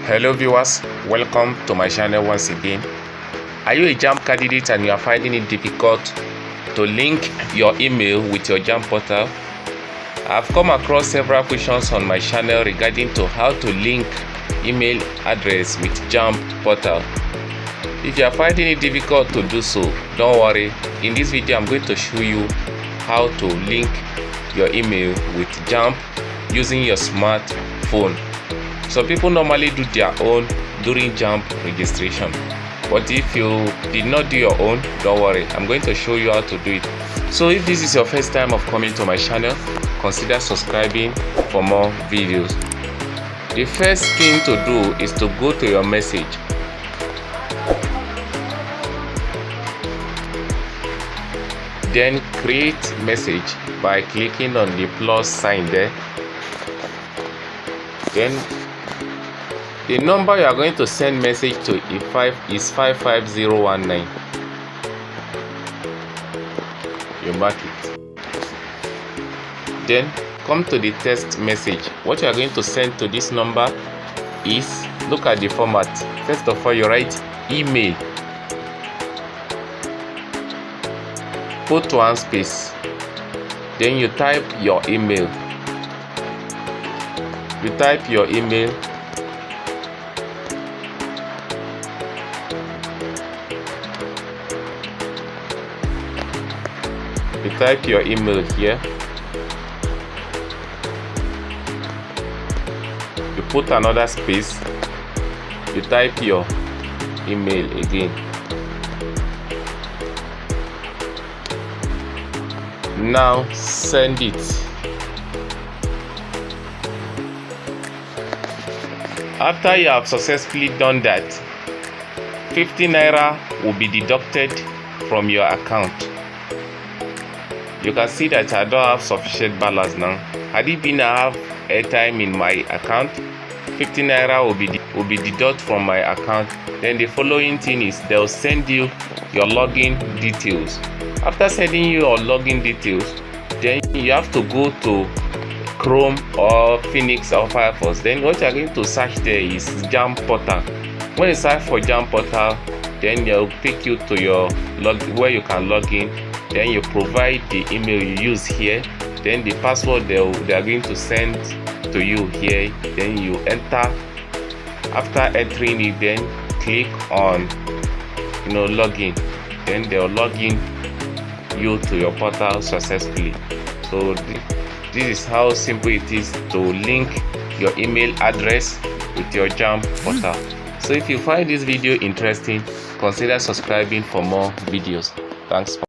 Hello viewers, welcome to my channel once again. Are you a Jamb candidate and you are finding it difficult to link your email with your Jamb portal? I've come across several questions on my channel regarding to how to link email address with Jamb portal. If you are finding it difficult to do so, don't worry. In this video I'm going to show you how to link your email with Jamb using your smartphone. So people normally do their own during Jamb registration, but if you did not do your own, don't worry, I'm going to show you how to do it. So if this is your first time of coming to my channel, consider subscribing for more videos. The first thing to do is to go to your message. Then create message by clicking on the plus sign there. Then the number you are going to send message to is 55019. You mark it. Then come to the text message. What you are going to send to this number is, look at the format. First of all, you write email. Put one space. Then you type your email. You type your email. You type your email here. You put another space. You type your email again. Now send it. After you have successfully done that, 50 naira will be deducted from your account. You can see that I don't have sufficient balance now. Had it been I have airtime in my account, 50 naira will be deducted from my account. Then the following thing is they'll send you your login details. After sending you your login details, then you have to go to Chrome or Phoenix or Firefox. Then what you are going to search there is Jamb portal. When you search for Jamb portal, then they'll pick you to your where you can log in. Then you provide the email you use here. Then the password they are going to send to you here. Then you enter. After entering it, then click on login. Then they'll log in you to your portal successfully. So this is how simple it is to link your email address with your Jamb portal. So if you find this video interesting, consider subscribing for more videos. Thanks.